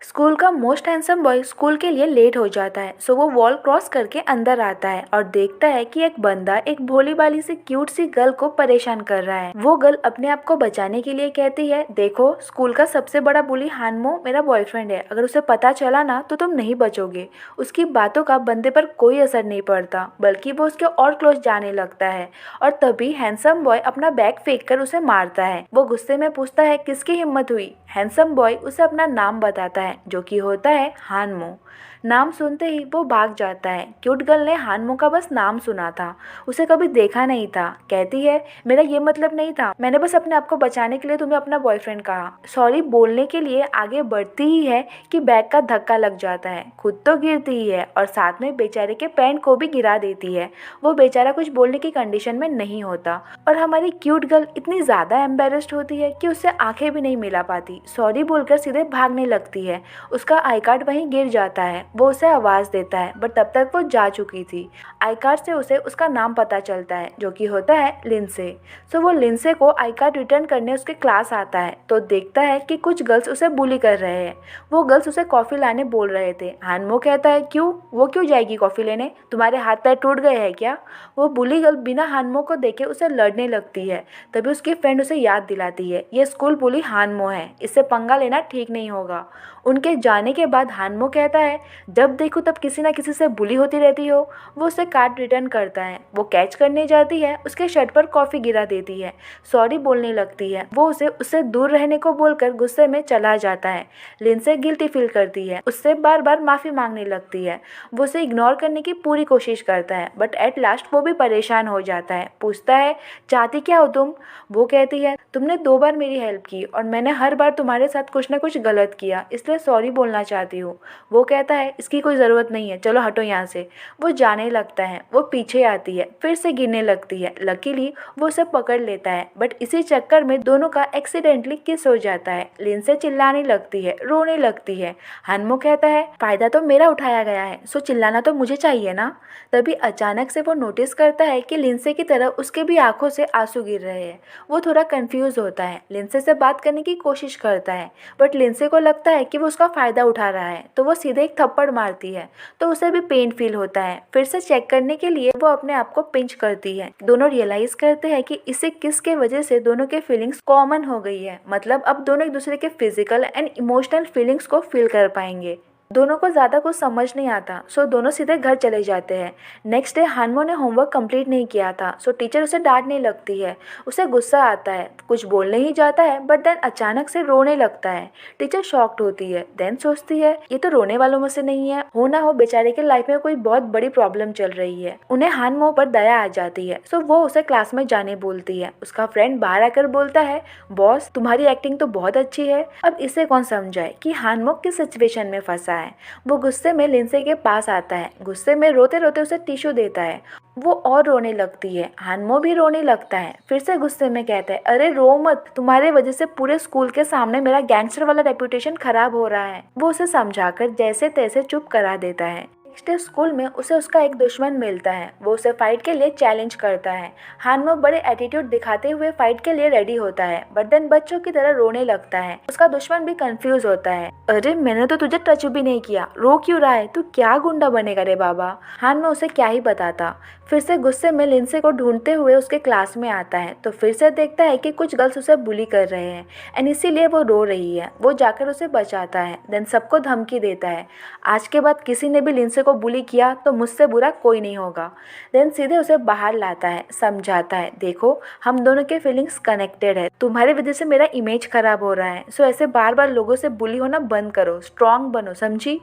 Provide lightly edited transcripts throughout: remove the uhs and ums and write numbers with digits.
School का most handsome boy school के लिए लेट हो जाता है। सो वो वॉल क्रॉस करके अंदर आता है और देखता है कि एक बंदा एक भोली भाली सी क्यूट सी गर्ल को परेशान कर रहा है। वो गर्ल अपने आप को बचाने के लिए कहती है, देखो स्कूल का सबसे बड़ा बुली हानमो मेरा बॉयफ्रेंड है, अगर उसे पता चला ना तो तुम नहीं बचोगे। उसकी बातों का बंदे पर कोई असर नहीं पड़ता, बल्कि वो उसके और क्लोज जाने लगता है। और तभी हैंडसम बॉय अपना बैग फेंक कर उसे मारता है। वो गुस्से में पूछता है किसकी हिम्मत हुई। हैंडसम बॉय उसे अपना नाम बताता है, जो कि होता है हानमो। नाम सुनते ही वो भाग जाता है। क्यूट गर्ल ने हानमो का बस नाम सुना था, उसे कभी देखा नहीं था। कहती है, मेरा ये मतलब नहीं था, मैंने बस अपने आप को बचाने के लिए तुम्हें अपना बॉयफ्रेंड कहा। सॉरी बोलने के लिए आगे बढ़ती ही है कि बैग का धक्का लग जाता है। खुद तो गिरती ही है और साथ में बेचारे के पैंट को भी गिरा देती है। वो बेचारा कुछ बोलने की कंडीशन में नहीं होता और हमारी क्यूट गर्ल इतनी ज़्यादा एम्बेरस्ड होती है कि उससे आंखें भी नहीं मिला पाती। सॉरी बोलकर सीधे भागने लगती है। उसका आई कार्ड वहीं गिर जाता है। वो उसे आवाज़ देता है, बट तब तक वो जा चुकी थी। आई कार्ड से उसे उसका नाम पता चलता है, जो कि होता है लिंसे। सो वो लिंसे को आई कार्ड रिटर्न करने उसके क्लास आता है तो देखता है कि कुछ गर्ल्स उसे बुली कर रहे हैं। वो गर्ल्स उसे कॉफ़ी लाने बोल रहे थे। हानमो कहता है, क्यों, वो क्यों जाएगी कॉफ़ी लेने, तुम्हारे हाथ पैर टूट गए हैं क्या। वो बुली गर्ल बिना हानमो को देखे उसे लड़ने लगती है। तभी उसकी फ्रेंड उसे याद दिलाती है, ये स्कूल बुली हानमो है, इससे पंगा लेना ठीक नहीं होगा। उनके जाने के बाद हानमो कहता है, जब देखो तब किसी ना किसी से बुली होती रहती हो। वो उसे कार्ड रिटर्न करता है। वो कैच करने जाती है, उसके शर्ट पर कॉफ़ी गिरा देती है। सॉरी बोलने लगती है। वो उसे उससे दूर रहने को बोलकर गुस्से में चला जाता है। लिंसे गिल्टी फील करती है, उससे बार बार माफ़ी मांगने लगती है। वो उसे इग्नोर करने की पूरी कोशिश करता है, बट एट लास्ट वो भी परेशान हो जाता है। पूछता है, चाहती क्या हो तुम। वो कहती है, तुमने 2 बार मेरी हेल्प की और मैंने हर बार तुम्हारे साथ कुछ ना कुछ गलत किया, इसलिए सॉरी बोलना चाहती हूँ। वो कहता है, इसकी कोई ज़रूरत नहीं है, चलो हटो यहाँ से। वो जाने लगता है। वो पीछे आती है, फिर से गिरने लगती है। लकीली वो उसे पकड़ लेता है, बट इसी चक्कर में दोनों का एक्सीडेंटली किस हो जाता है। लिंसे चिल्लाने लगती है, रोने लगती है। हानमो कहता है, फ़ायदा तो मेरा उठाया गया है, सो चिल्लाना तो मुझे चाहिए ना। तभी अचानक से वो नोटिस करता है कि लिंसे की तरह उसके भी आंखों से आंसू गिर रहे हैं। वो थोड़ा कंफ्यूज होता है, लिंसे से बात करने की कोशिश करता है, बट लिंसे को लगता है कि वो उसका फ़ायदा उठा रहा है, तो वो सीधे एक थप्पड़ मारती है। तो उसे भी पेन फील होता है। फिर से चेक करने के लिए वो अपने आप को पिंच करती है। दोनों रियलाइज करते हैं कि इसे किस के वजह से दोनों के फीलिंग्स कॉमन हो गई है, मतलब अब दोनों एक दूसरे के फिजिकल एंड इमोशनल फीलिंग्स को फील कर पाएंगे। दोनों को ज़्यादा कुछ समझ नहीं आता, सो दोनों सीधे घर चले जाते हैं। नेक्स्ट डे हानमो ने होमवर्क कंप्लीट नहीं किया था, सो टीचर उसे डांटने लगती है। उसे गुस्सा आता है, कुछ बोलने ही जाता है, बट देन अचानक से रोने लगता है। टीचर शॉक्ड होती है, देन सोचती है ये तो रोने वालों में से नहीं है, हो ना हो बेचारे के लाइफ में कोई बहुत बड़ी प्रॉब्लम चल रही है। उन्हें हानमो पर दया आ जाती है, सो वो उसे क्लास में जाने बोलती है। उसका फ्रेंड बाहर आकर बोलता है, बॉस तुम्हारी एक्टिंग तो बहुत अच्छी है, अब इसे कौन समझाए कि हानमो किस सिचुएशन में फंसा है। वो गुस्से में लिंसे के पास आता है, गुस्से में रोते रोते उसे टिश्यू देता है। वो और रोने लगती है। हानमो भी रोने लगता है, फिर से गुस्से में कहता है, अरे रो मत, तुम्हारे वजह से पूरे स्कूल के सामने मेरा गैंगस्टर वाला रेपुटेशन खराब हो रहा है। वो उसे समझाकर जैसे तैसे चुप करा देता है। नेक्स्ट डे स्कूल में उसे उसका एक दुश्मन मिलता है। वो उसे फाइट के लिए चैलेंज करता है। हानमो बड़े एटीट्यूड दिखाते हुए फाइट के लिए रेडी होता है, बट देन बच्चों की तरह रोने लगता है। उसका दुश्मन भी कंफ्यूज होता है, अरे मैंने तो तुझे टच भी नहीं किया, रो क्यों रहा है, तू क्या गुंडा बनेगा रे बाबा। हानमो उसे क्या ही बताता। फिर से गुस्से में लिंसे को ढूंढते हुए उसके क्लास में आता है तो फिर से देखता है कि कुछ गर्ल्स उसे बुली कर रहे हैं एंड इसीलिए वो रो रही है। वो जाकर उसे बचाता है, देन सबको धमकी देता है, आज के बाद किसी ने भी लिंसे को बुली किया तो मुझसे बुरा कोई नहीं होगा। देन सीधे उसे बाहर लाता है, समझाता है, देखो हम दोनों के फीलिंग्स कनेक्टेड है, तुम्हारी वजह से मेरा इमेज खराब हो रहा है, सो ऐसे बार बार लोगों से बुली होना बंद करो, स्ट्रांग बनो, समझी।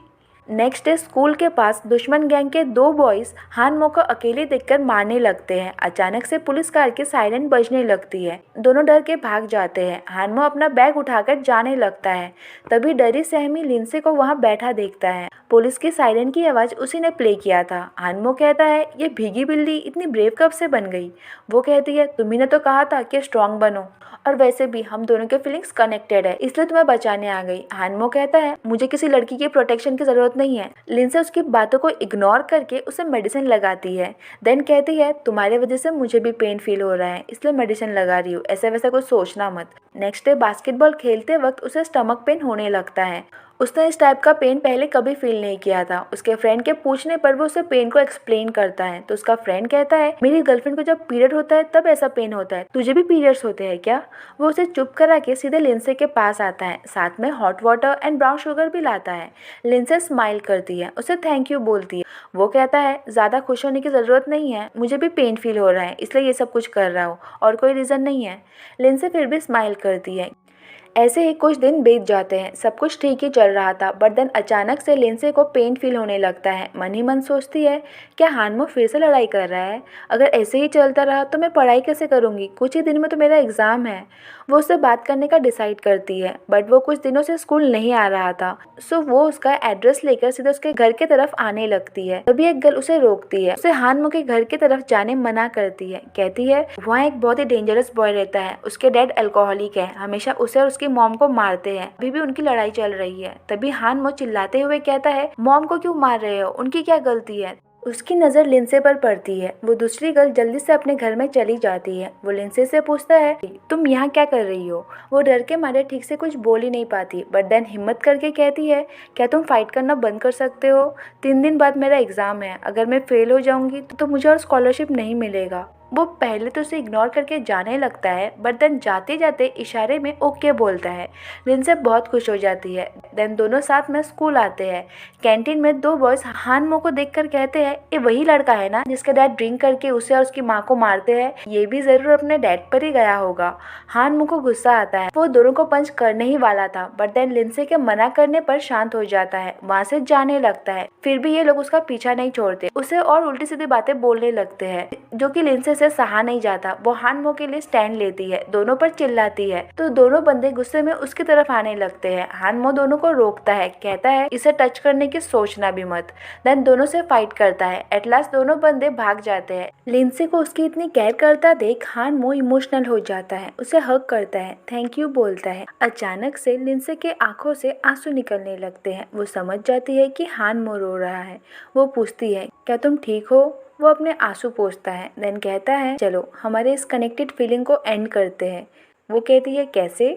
नेक्स्ट डे स्कूल के पास दुश्मन गैंग के 2 बॉयज हानमो को अकेले देखकर मारने लगते हैं। अचानक से पुलिस कार की सायरन बजने लगती है। दोनों डर के भाग जाते हैं। हानमो अपना बैग उठाकर जाने लगता है, तभी डरी सहमी लिंसे को वहां बैठा देखता है। पुलिस की सायरन की आवाज़ उसी ने प्ले किया था। हानमो कहता है, ये भीगी बिल्ली इतनी ब्रेव कब से बन गई। वो कहती है, तुम्ही ने तो कहा था कि स्ट्रांग बनो, और वैसे भी हम दोनों के फीलिंग्स कनेक्टेड है, इसलिए तुम्हें बचाने आ गई। हानमो कहता है, मुझे किसी लड़की की प्रोटेक्शन की जरूरत नहीं है। लिंसे उसकी बातों को इग्नोर करके उसे मेडिसिन लगाती है। देन कहती है, तुम्हारी वजह से मुझे भी पेन फील हो रहा है, इसलिए मेडिसिन लगा रही हूँ, ऐसा वैसा कुछ सोचना मत। नेक्स्ट डे बास्केटबॉल खेलते वक्त उसे स्टमक पेन होने लगता है उसने इस टाइप का पेन पहले कभी फील नहीं किया था। उसके फ्रेंड के पूछने पर वो उसे पेन को एक्सप्लेन करता है तो उसका फ्रेंड कहता है मेरी गर्लफ्रेंड को जब पीरियड होता है तब ऐसा पेन होता है, तुझे भी पीरियड्स होते हैं क्या? वो उसे चुप करा के सीधे लिंसे के पास आता है, साथ में hot water and brown sugar भी लाता है। लिंसे स्माइल करती है, उसे थैंक यू बोलती है। वो कहता है ज़्यादा खुश होने की ज़रूरत नहीं है, मुझे भी पेन फील हो रहा है इसलिए ये सब कुछ कर रहा हूँ और कोई रीज़न नहीं है। लिंसे फिर भी स्माइल करती है। ऐसे ही कुछ दिन बीत जाते हैं, सब कुछ ठीक ही चल रहा था, बट देन अचानक से लिंसे को पेन फील होने लगता है। मन ही मन सोचती है क्या हानमो फिर से लड़ाई कर रहा है? अगर ऐसे ही चलता रहा तो मैं पढ़ाई कैसे करूँगी, कुछ ही दिन में तो मेरा एग्ज़ाम है। वो उससे बात करने का डिसाइड करती है, बट वो कुछ दिनों से स्कूल नहीं आ रहा था, सो वो उसका एड्रेस लेकर सीधे उसके घर की तरफ आने लगती है। तभी एक गर्ल उसे रोकती है, उसे हानमो के घर की तरफ जाने मना करती है। कहती है वहाँ एक बहुत ही डेंजरस बॉय रहता है, उसके डैड अल्कोहलिक है, हमेशा उसे और उसकी मॉम को मारते हैं, अभी भी उनकी लड़ाई चल रही है। तभी हानमो चिल्लाते हुए कहता है मॉम को क्यों मार रहे हो, उनकी क्या गलती है? उसकी नज़र लिंसे पर पड़ती है। वो दूसरी गर्ल जल्दी से अपने घर में चली जाती है। वो लिंसे से पूछता है तुम यहाँ क्या कर रही हो? वो डर के मारे ठीक से कुछ बोल ही नहीं पाती, बट देन हिम्मत करके कहती है क्या तुम फाइट करना बंद कर सकते हो? 3 दिन बाद मेरा एग्ज़ाम है, अगर मैं फेल हो जाऊंगी तो मुझे और स्कॉलरशिप नहीं मिलेगा। वो पहले तो उसे इग्नोर करके जाने लगता है, बट देन जाते जाते इशारे में ओके बोलता है। लिंसे बहुत खुश हो जाती है। देन दोनों साथ में स्कूल आते हैं। कैंटीन में दो बॉयज हानमो को देखकर कहते हैं ये वही लड़का है ना जिसके डैड ड्रिंक करके उसे और उसकी माँ को मारते हैं, ये भी जरूर अपने डैड पर ही गया होगा। हानमो को गुस्सा आता है, वो दोनों को पंच करने ही वाला था, बट देन लिंसे के मना करने पर शांत हो जाता है, वहाँ से जाने लगता है। फिर भी ये लोग उसका पीछा नहीं छोड़ते, उसे और उल्टी सीधी बातें बोलने लगते हैं जो कि लिंसे से सहा नहीं जाता। वो हानमो के लिए स्टैंड लेती है, दोनों पर चिल्लाती है तो दोनों बंदे गुस्से में उसकी तरफ आने लगते हैं। हानमो दोनों को रोकता है, कहता है इसे टच करने की सोचना भी मत। देन दोनों से फाइट करता है। एट लास्ट दोनों बंदे भाग जाते हैं। लिंसे को उसकी इतनी केयर करता देख हानमो इमोशनल हो जाता है, उसे हग करता है, थैंक यू बोलता है। अचानक से लिंसे के आंखों से आंसू निकलने लगते हैं। वो समझ जाती है कि हानमो रो रहा है। वो पूछती है क्या तुम ठीक हो? वो अपने आंसू पोंछता है, देन कहता है चलो हमारे इस कनेक्टेड फीलिंग को एंड करते हैं। वो कहती है कैसे?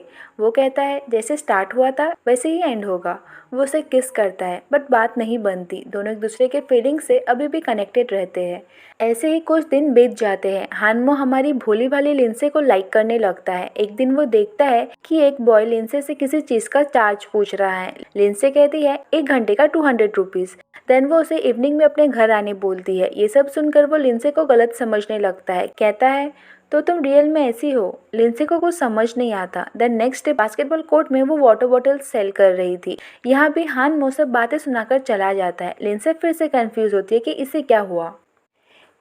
वो कहता है जैसे स्टार्ट हुआ था वैसे ही एंड होगा। वो उसे किस करता है, बट बात नहीं बनती। दोनों एक दूसरे के फीलिंग से अभी भी कनेक्टेड रहते हैं। ऐसे ही कुछ दिन बीत जाते हैं। हानमो हमारी भोली भाली लिंसे को लाइक करने लगता है। एक दिन वो देखता है कि एक बॉय लिंसे से किसी चीज का चार्ज पूछ रहा है। लिंसे कहती है 1 घंटे का 200 रुपीज। देन वो उसे इवनिंग में अपने घर आने बोलती है। ये सब सुनकर वो लिंसे को गलत समझने लगता है, कहता है तो तुम रियल में ऐसी हो? लिंसे को कुछ समझ नहीं आता। Then next day basketball court में वो वाटर बॉटल सेल कर रही थी। यहाँ भी हानमो सब बातें सुनाकर चला जाता है। लिंसे फिर से कंफ्यूज होती है कि इसे क्या हुआ।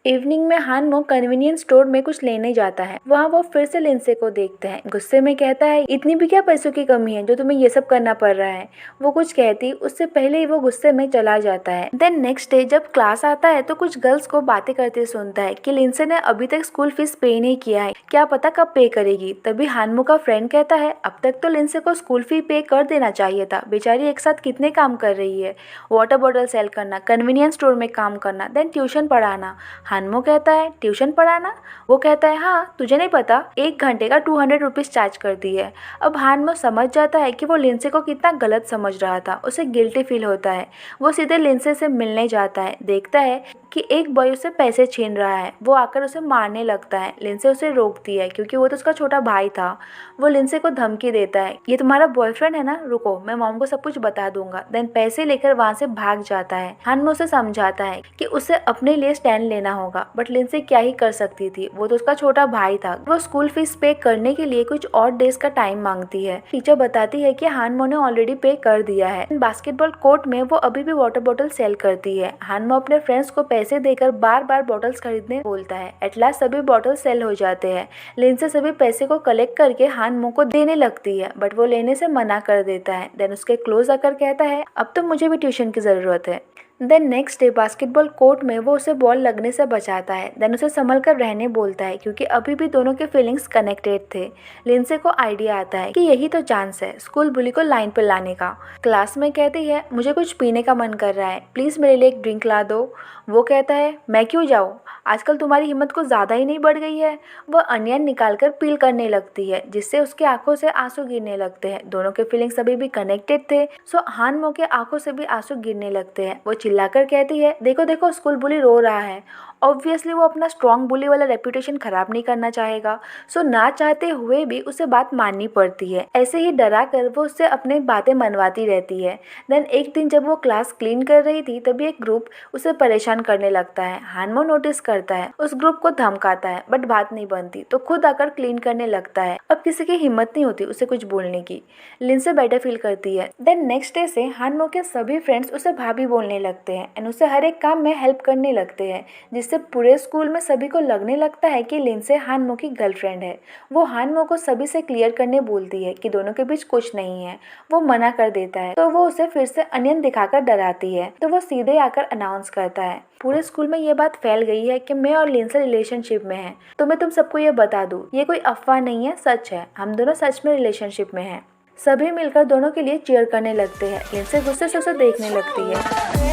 इवनिंग में हानमो कन्वीनियंस स्टोर में कुछ लेने जाता है। वहाँ वो फिर से लिंसे को देखता है, गुस्से में कहता है इतनी भी क्या पैसों की कमी है जो तुम्हें ये सब करना पड़ रहा है? वो कुछ कहती उससे पहले ही वो गुस्से में चला जाता है। देन नेक्स्ट डे जब क्लास आता है तो कुछ गर्ल्स को बातें करते सुनता है कि लिंसे ने अभी तक स्कूल फीस पे नहीं किया है, क्या पता कब पे करेगी। तभी हानमो का फ्रेंड कहता है अब तक तो लिंसे को स्कूल फी पे कर देना चाहिए था, बेचारी एक साथ कितने काम कर रही है, वाटर बॉटल सेल करना, कन्वीनियंस स्टोर में काम करना, देन ट्यूशन पढ़ाना। हानमो कहता है ट्यूशन पढ़ाना? वो कहता है हाँ, तुझे नहीं पता 1 घंटे का 200 रुपीज चार्ज करती है। अब हानमो समझ जाता है कि वो लिंसे को कितना गलत समझ रहा था। उसे गिल्टी फील होता है। वो सीधे लिंसे से मिलने जाता है, देखता है कि एक बॉय उससे पैसे छीन रहा है। वो आकर उसे मारने लगता है। लिंसे उसे रोकती है क्योंकि वो तो उसका छोटा भाई था। वो लिंसे को धमकी देता है ये तुम्हारा बॉयफ्रेंड है ना, रुको मैं मॉम को सब कुछ बता दूंगा। देन पैसे लेकर वहाँ से भाग जाता है। हानमो उसे समझाता है कि उसे अपने लिए स्टैंड लेना होगा, बट लिंसे क्या ही कर सकती थी, वो तो उसका छोटा भाई था। वो स्कूल फीस पे करने के लिए कुछ और डेज का टाइम मांगती है। टीचर बताती है कि हानमो ने ऑलरेडी पे कर दिया है। बास्केटबॉल कोर्ट में वो अभी भी वाटर बॉटल सेल करती है। हानमो अपने फ्रेंड्स को पैसे देकर बार बार बॉटल्स खरीदने बोलता है। एट लास्ट सभी बॉटल सेल हो जाते हैं। लिंसे सभी पैसे को कलेक्ट करके हानमो को देने लगती है, बट वो लेने से मना कर देता है। देन उसके क्लोज आकर कहता है अब तो मुझे भी ट्यूशन की जरूरत है। Then next day basketball court में वो उसे बॉल लगने से बचाता है। देन उसे संभल कर रहने बोलता है क्योंकि अभी भी दोनों के फीलिंग्स कनेक्टेड थे। लिंसे को आइडिया आता है कि यही तो चांस है स्कूल बुली को लाइन पर लाने का। क्लास में कहती है मुझे कुछ पीने का मन कर रहा है, प्लीज मेरे लिए एक ड्रिंक ला दो। वो कहता है मैं क्यों जाऊँ, आजकल तुम्हारी हिम्मत कुछ ज़्यादा ही नहीं बढ़ गई है। वह अनियन निकालकर पील करने लगती है जिससे उसकी आंखों से आंसू गिरने लगते हैं। दोनों के फीलिंग्स अभी भी कनेक्टेड थे, सो हानमो के आंखों से भी आंसू गिरने लगते हैं। वो चिल्लाकर कहती है देखो देखो स्कूल बुली रो रहा है। ऑब्वियसली वो अपना स्ट्रॉन्ग बुली वाला रेपुटेशन खराब नहीं करना चाहेगा, सो ना चाहते हुए भी उसे बात माननी पड़ती है। ऐसे ही डरा कर वो उससे अपनी बातें मनवाती रहती है। देन एक दिन जब वो क्लास क्लीन कर रही थी तभी एक ग्रुप उसे परेशान करने लगता है। हानमो नोटिस करता है, उस ग्रुप को धमकाता है बट बात नहीं बनती तो खुद आकर क्लीन करने लगता है। अब किसी की हिम्मत नहीं होती उसे कुछ बोलने की। लिंसे बेटर फील करती है। देन नेक्स्ट डे से हानमो के सभी फ्रेंड्स उसे भाभी बोलने लगते हैं एंड उसे हर एक काम में हेल्प करने लगते हैं, जिससे पूरे स्कूल में सभी को लगने लगता है कि लिंसे हानमो की गर्लफ्रेंड है। वो हानमो को सभी से क्लियर करने बोलती है कि दोनों के बीच कुछ नहीं है। वो मना कर देता है तो वो उसे फिर से अनियन दिखाकर डराती है तो वो सीधे आकर अनाउंस करता है पूरे स्कूल में ये बात फैल गई है कि मैं और लिंसे रिलेशनशिप में हैं, तो मैं तुम सबको ये बता दूं ये कोई अफवाह नहीं है, सच है, हम दोनों सच में रिलेशनशिप में हैं। सभी मिलकर दोनों के लिए चीयर करने लगते हैं। लिंसे गुस्से से उसे देखने लगती है।